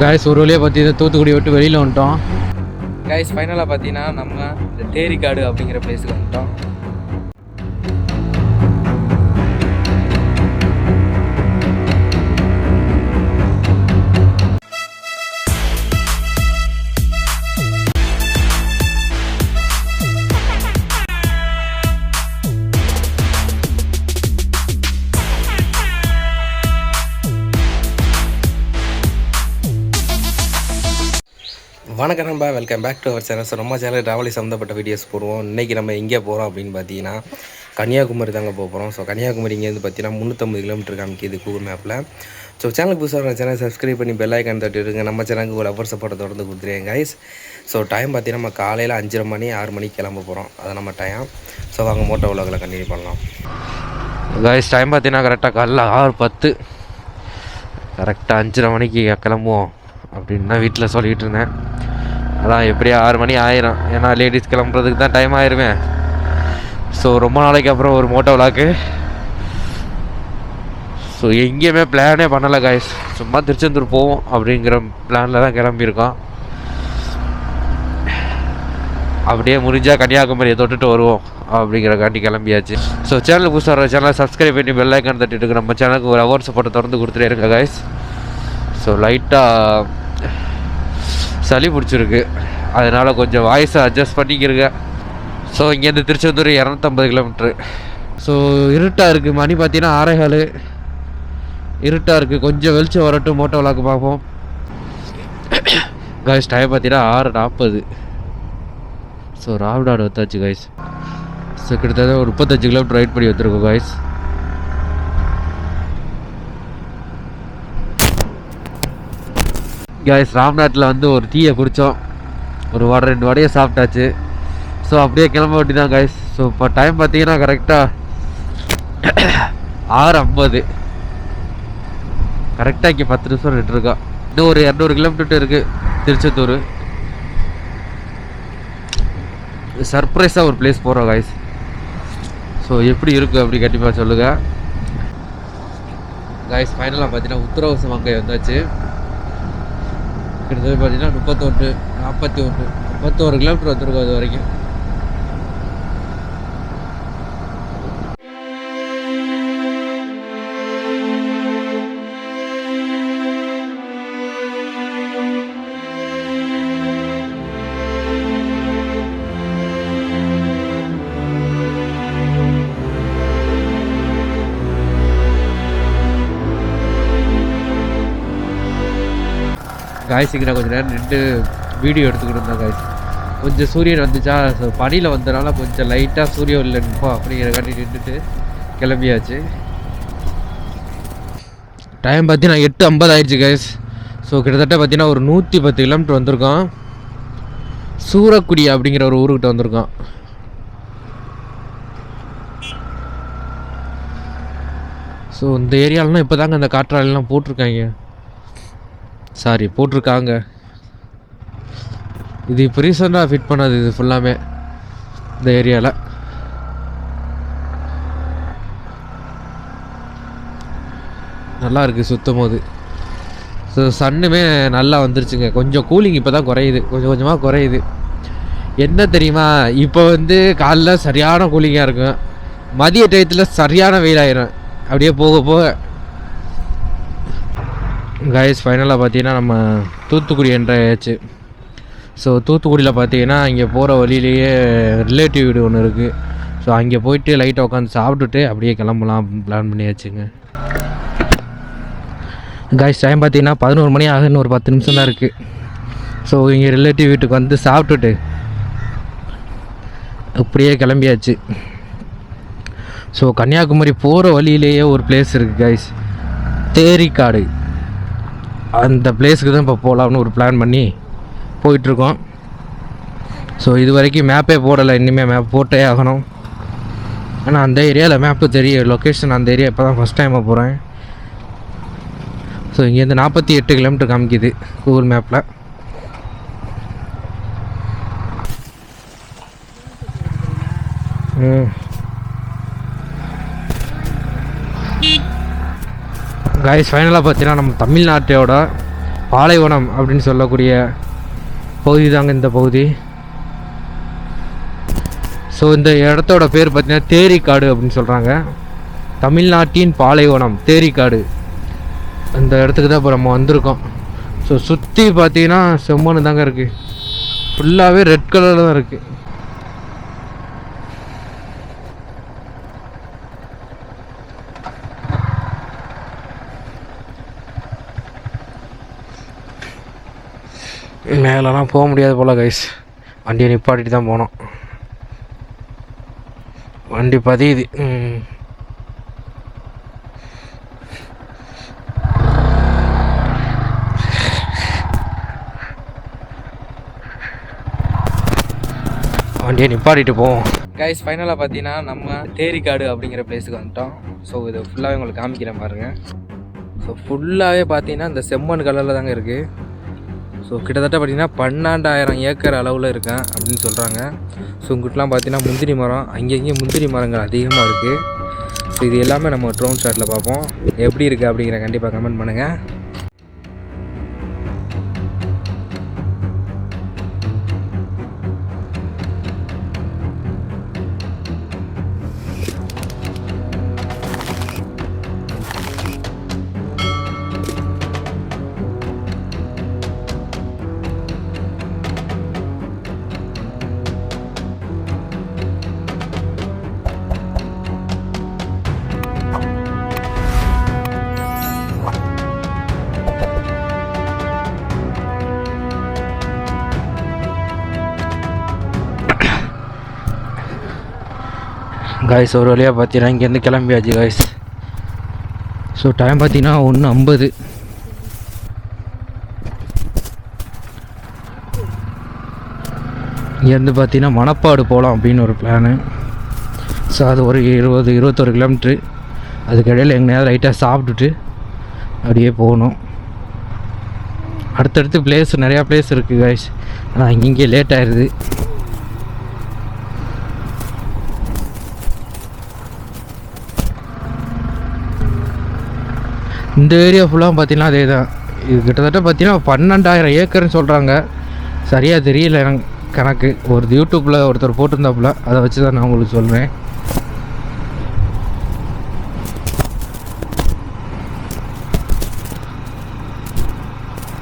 Guys ஒரு வழியாக பார்த்தீங்கன்னா தூத்துக்குடி விட்டு வெளியில் வந்துட்டோம். கைஸ் ஃபைனலாக பார்த்தீங்கன்னா நம்ம இந்த தேரிக்காடு அப்படிங்கிற பிளேஸுக்கு வந்துட்டோம். வணக்கம் நண்பா, welcome back to our channel. So நம்ம சேனல் ட்ராவலி சம்மந்தப்பட்ட வீடியோஸ் போடுவோம். இன்றைக்கி நம்ம எங்கே போகிறோம் அப்படின்னு பார்த்தீங்கன்னா கன்னியாகுமரி தாங்க போகிறோம். ஸோ கன்னியாகுமரி இங்கேருந்து பார்த்தீங்கன்னா 350 கிலோமீட்டர் காமிக்கிது கூகுள் மேப்பில். ஸோ சேனலுக்கு புதுசாக சேனல் சப்ஸ்கிரைப் பண்ணி பெல் ஐக்கான் தட்டிடுங்க. நம்ம சேனலுக்கு ஒரு லவர் சப்போர்ட்டை தொடர்ந்து கொடுத்துருங்க கைஸ். ஸோ டைம் பார்த்தீங்கன்னா நம்ம காலையில் 5:30 மணி 6 மணிக்கு கிளம்ப போகிறோம். அது நம்ம டைம். ஸோ வாங்க மோட்டோ விலாகில் கண்டினியூ பண்ணலாம். கைஸ் டைம் பார்த்தீங்கன்னா கரெக்டாக காலைல 6:10, கரெக்டாக 5:30 மணிக்கு கிளம்புவோம் அப்படின்னு தான் வீட்டில் சொல்லிகிட்டு இருந்தேன். அதான் எப்படியா 6 மணி ஆயிரும், ஏன்னா லேடிஸ் கிளம்புறதுக்கு தான் டைம் ஆயிருவேன். ஸோ ரொம்ப நாளைக்கு அப்புறம் ஒரு மோட்டோ விலாக்கு. ஸோ எங்கேயுமே பிளானே பண்ணலை காய்ஸ், சும்மா திருச்செந்தூர் போவோம் அப்படிங்கிற பிளானில் தான் கிளம்பியிருக்கோம். அப்படியே முடிஞ்சால் கன்னியாகுமரியை தொட்டுட்டு வருவோம் அப்படிங்கிறக்காண்டி கிளம்பியாச்சு. ஸோ சேனலுக்கு புதுசாக சேனலை சப்ஸ்கிரைப் பண்ணி பெல் ஐக்கான் தட்டிட்டு நம்ம சேனலுக்கு ஒரு ஹவர் சப்போர்ட்டை தொடர்ந்து கொடுத்துட்டே இருங்க காய்ஸ். ஸோ லைட்டாக சளி பிடிச்சிருக்கு, அதனால் கொஞ்சம் வாய்ஸை அட்ஜஸ்ட் பண்ணிக்கிறங்க. ஸோ இங்கேருந்து திருச்செந்தூர் 250 கிலோமீட்ரு. ஸோ இருட்டாக இருக்குது, மணி பார்த்தீங்கன்னா 6:15 இருட்டாக இருக்குது. கொஞ்சம் வெளிச்சம் வரட்டும், மோட்டோ விலாக்கு பார்ப்போம். காய்ஸ் டைம் பார்த்தீங்கன்னா 6:40. ஸோ ராவ்டாடு வந்தாச்சு காய்ஸ். ஸோ கிட்டத்தட்ட ஒரு 35 கிலோமீட்டர் ரைட் பண்ணி வந்துருக்கோம் காய்ஸ். காய்ஸ் ராம்நாட்டில் வந்து ஒரு டீயை குடித்தோம், ஒரு வடை 2 வடையை சாப்பிட்டாச்சு. ஸோ அப்படியே கிளம்ப வேண்டி தான் காய்ஸ். ஸோ இப்போ டைம் பார்த்தீங்கன்னா கரெக்டாக 6:50. கரெக்டாக இங்கே 10 நிமிஷம் நின்றுருக்கோம். இன்னும் ஒரு 200 கிலோமீட்டர் இருக்குது திருச்செந்தூர். சர்ப்ரைஸாக ஒரு பிளேஸ் போகிறோம் காய்ஸ். ஸோ எப்படி இருக்குது அப்படி கண்டிப்பாக சொல்லுங்கள் காய்ஸ். ஃபைனலாக பார்த்தீங்கன்னா உத்தரவாசம் அங்கே வந்தாச்சு. கிட்டத்தட்ட பார்த்தீங்கன்னா 31 கிலோமீட்டர் வந்துருக்கும் அது வரைக்கும். காய்ஸுக்கு நான் கொஞ்சம் நேரம் நின்று வீடியோ எடுத்துக்கிட்டு இருந்தேன் காய்ஸ். கொஞ்சம் சூரியன் வந்துச்சா, ஸோ பனியில் வந்தனால கொஞ்சம் லைட்டாக சூரிய வெளில நிற்போம் அப்படிங்கிறக்காண்டி நின்றுட்டு கிளம்பியாச்சு. டைம் பார்த்தீங்கன்னா 8:50 ஆயிடுச்சு காய்ஸ். ஸோ கிட்டத்தட்ட பார்த்தீங்கன்னா ஒரு 110 கிலோமீட்டர் வந்திருக்கோம். சூரக்குடி அப்படிங்கிற ஒரு ஊருக்கிட்ட வந்திருக்கோம். ஸோ இந்த ஏரியாலலாம் இப்போ தாங்க இந்த காற்றாலையெல்லாம் போட்டிருக்காங்க. இது இப்போ ரீசெண்டாக ஃபிட் பண்ணது இது ஃபுல்லாமே இந்த ஏரியாவில். நல்லா இருக்குது சுத்தம் போது. ஸோ சன்னுமே நல்லா வந்துருச்சுங்க. கொஞ்சம் கூலிங் இப்போ தான் குறையுது, கொஞ்சம் கொஞ்சமாக குறையுது. என்ன தெரியுமா, இப்போ வந்து காலைல சரியான கூலிங்காக இருக்கும், மதிய டயத்தில் சரியான வெயிலாயிரும். அப்படியே போக போக காய்ஸ் ஃபைனலாக பார்த்தீங்கன்னா நம்ம தூத்துக்குடி என்ட்ராயாச்சு. ஸோ தூத்துக்குடியில் பார்த்தீங்கன்னா இங்கே போகிற வழியிலேயே ரிலேட்டிவ் வீடு ஒன்று இருக்குது. ஸோ அங்கே போயிட்டு லைட்டாக உட்காந்து சாப்பிட்டுட்டு அப்படியே கிளம்பலாம் பிளான் பண்ணியாச்சுங்க. காய்ஸ் டைம் பார்த்தீங்கன்னா 11 மணி ஆகுன்னு ஒரு 10 நிமிஷம் தான் இருக்குது. ஸோ இங்கே ரிலேட்டிவ் வீட்டுக்கு வந்து சாப்பிட்டுட்டு அப்படியே கிளம்பியாச்சு. ஸோ கன்னியாகுமரி போகிற வழியிலேயே ஒரு பிளேஸ் இருக்குது காய்ஸ், தேரிக்காடு. அந்த பிளேஸுக்கு தான் இப்போ போகலாம்னு ஒரு பிளான் பண்ணி போயிட்டுருக்கோம். ஸோ இது வரைக்கும் மேப்பே போடலை, இனிமேல் மேப் போட்டே ஆகணும். ஆனால் அந்த ஏரியாவில் மேப்பு தெரியும், லொக்கேஷன் அந்த ஏரியா இப்போ தான் ஃபஸ்ட் டைமாக போகிறேன். ஸோ இங்கேருந்து 48 கிலோமீட்டர் காமிக்குது கூகுள் மேப்பில். காய்ஸ் ஃபைனலாக பார்த்தீங்கன்னா நம்ம தமிழ்நாட்டோட பாலைவனம் அப்படின்னு சொல்லக்கூடிய பகுதி தாங்க இந்த பகுதி. ஸோ இந்த இடத்தோட பேர் பார்த்தீங்கன்னா தேரிக்காடு அப்படின்னு சொல்கிறாங்க. தமிழ்நாட்டின் பாலைவனம் தேரிக்காடு, அந்த இடத்துக்கு தான் இப்போ நம்ம வந்திருக்கோம். ஸோ சுற்றி பார்த்தீங்கன்னா செம்மண் தாங்க இருக்குது, ஃபுல்லாகவே ரெட் கலரில் தான் இருக்குது. மேலெலாம் போக முடியாது போல் கைஸ், வண்டியை நிப்பாட்டிட்டு தான் போனோம். வண்டி பதியுது. வண்டியை நிப்பாட்டிட்டு போவோம் கைஸ். ஃபைனலாக பார்த்தீங்கன்னா நம்ம தேரிக்காடு அப்படிங்கிற பிளேஸுக்கு வந்துட்டோம். ஸோ இது ஃபுல்லாகவே உங்களுக்கு காமிக்கிறேன் பாருங்கள். ஸோ ஃபுல்லாகவே பார்த்தீங்கன்னா இந்த செம்மண் கலரில் தாங்க இருக்குது. ஸோ கிட்டத்தட்ட பார்த்திங்கன்னா 12,000 ஏக்கர் அளவில் இருக்கேன் அப்படின்னு சொல்கிறாங்க. ஸோ இங்கிட்டலாம் பார்த்தீங்கன்னா முந்திரி மரம், அங்கேயும் முந்திரி மரங்கள் அதிகமாக இருக்குது. ஸோ இது எல்லாமே நம்ம ட்ரோன் ஷாட்டில் பார்ப்போம். எப்படி இருக்குது அப்படிங்கிற கண்டிப்பாக கமெண்ட் பண்ணுங்கள். காய்ஸ் ஒரு வழியாக பார்த்தீங்கன்னா இங்கேருந்து கிளம்பியாச்சு காய்ஸ். ஸோ டைம் பார்த்தீங்கன்னா 1:50. இங்கேருந்து பார்த்தீங்கன்னா மணப்பாடு போகலாம் அப்படின்னு ஒரு பிளானு. ஸோ அது ஒரு 21 கிலோமீட்ரு. அதுக்கிடையில் எங்கேயாவது லைட்டாக சாப்பிட்டுட்டு அப்படியே போகணும். அடுத்தடுத்து பிளேஸ் நிறையா பிளேஸ் இருக்குது காய்ஸ், ஆனால் இங்கே லேட் ஆயிடுது. இந்த ஏரியா ஃபுல்லாக பார்த்தீங்கன்னா அதே தான். இது கிட்டத்தட்ட பார்த்தீங்கன்னா 12,000 ஏக்கர்னு சொல்கிறாங்க. சரியாக தெரியல எனக்கு கணக்கு. ஒரு யூடியூப்பில் ஒருத்தர் போட்டிருந்தாப்புல, அதை வச்சு தான் நான் உங்களுக்கு சொல்கிறேன்.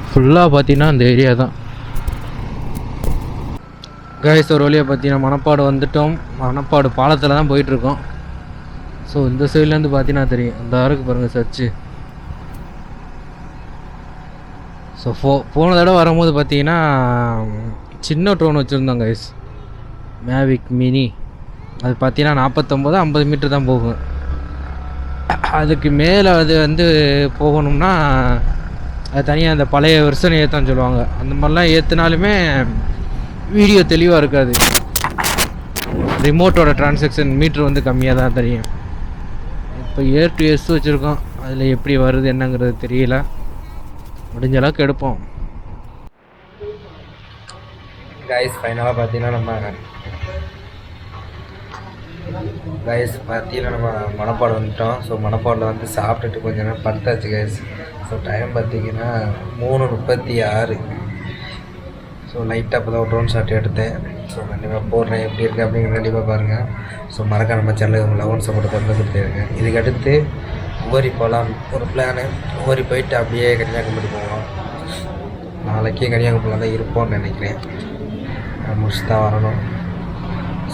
ஃபுல்லாக பார்த்தீங்கன்னா அந்த ஏரியா தான் காய்ஸ். ஒரு வழியாக பார்த்தீங்கன்னா மணப்பாடு வந்துட்டோம். மணப்பாடு பாலத்தில் தான் போயிட்டுருக்கோம். ஸோ இந்த சைட்லேருந்து பார்த்தீங்கன்னா தெரியும், அந்த ஆருக்கு பாருங்கள் சர்ச்சு. ஸோ போன தடவை வரும்போது பார்த்தீங்கன்னா சின்ன ட்ரோன் வச்சுருந்தோம் கைஸ், மேவிக் மினி. அது பார்த்தீங்கன்னா 49-50 மீட்டர் தான் போகும். அதுக்கு மேலே அது வந்து போகணும்னா அது தனியாக அந்த பழைய வெர்ஷன் ஏற்றான்னு சொல்லுவாங்க. அந்த மாதிரிலாம் ஏற்றினாலுமே வீடியோ தெளிவாக இருக்காது. ரிமோட்டோட டிரான்சாக்ஷன் மீட்ரு வந்து கம்மியாக தான் தெரியும். இப்போ ஏர் டு எஸ் வச்சுருக்கோம், அதில் எப்படி வருது என்னங்கிறது தெரியல. முடிஞ்ச அளவுக்கு எடுப்போம் கைஸ். ஃபைனலாக பார்த்தீங்கன்னா நம்ம மணப்பாடு வந்துட்டோம். ஸோ மணப்பாடில் வந்து சாப்பிட்டுட்டு கொஞ்சம் நேரம் படுத்தாச்சு கைஸ். ஸோ டைம் பார்த்தீங்கன்னா 3:36. ஸோ லைட்டாக இப்போ தான் ட்ரோன் ஷாட் எடுத்தேன். ஸோ கண்டிப்பாக போடுறேன், எப்படி இருக்குது அப்படிங்கிற கண்டிப்பாக பாருங்கள். ஸோ மறக்காம நம்ம சேனலுக்கு லெவன் சப்போர்ட் திறந்து கொடுத்துருக்கேன். இதுக்கு அடுத்து உவரி போகலாம் ஒரு பிளானு. உவரி போயிட்டு அப்படியே கன்னியாகுமரி போகலாம். நாளைக்கே கன்னியாகுமரியில் தான் இருப்போம்னு நினைக்கிறேன். முடிச்சு தான் வரணும்.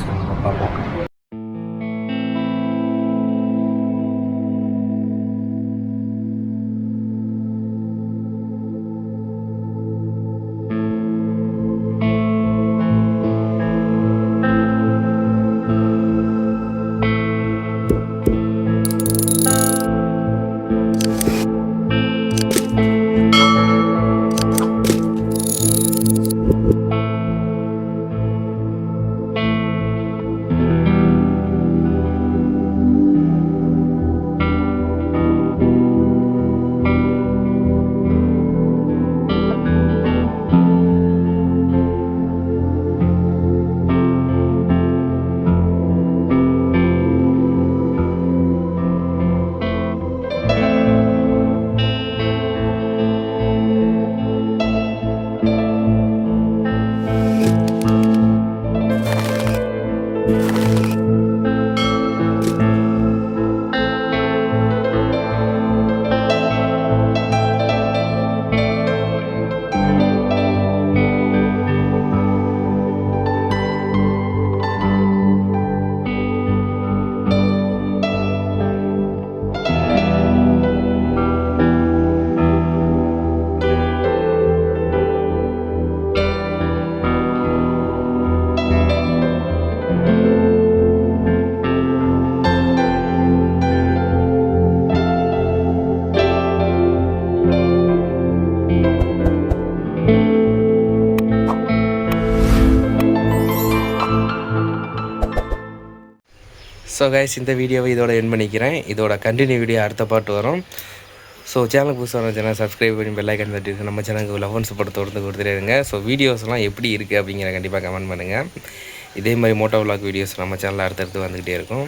ஸோ பார்ப்போம். ஸோ கைஸ் இந்த வீடியோவை இதோட என் பண்ணிக்கிறேன். இதோட கண்டினியூ வீடியோ அடுத்த பாட்டு வரும். ஸோ சேனலுக்கு புதுசாக சேனல் சப்ஸ்கிரைப் பண்ணி பெல் ஐக்கன் தட்டிட்டு நம்ம சேனலுக்கு லவ் அண்ட் சப்போர்ட் தொடர்ந்து கொடுத்துட்டே இருங்க. ஸோ வீடியோஸ்லாம் எப்படி இருக்குது அப்படிங்கிற கண்டிப்பாக கமெண்ட் பண்ணுங்கள். இதே மாதிரி மோட்டோ விலாக் வீடியோஸ் நம்ம சேனலில் அடுத்தடுத்து வந்துக்கிட்டே இருக்கும்.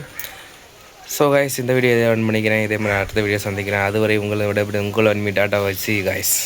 ஸோ கைஸ் இந்த வீடியோ இதை என் பண்ணிக்கிறேன். இதே மாதிரி அடுத்த வீடியோ சந்திக்கிறேன். அதுவரை உங்களை விட உங்களை அன்மி டாட்டா வச்சு கைஸ்.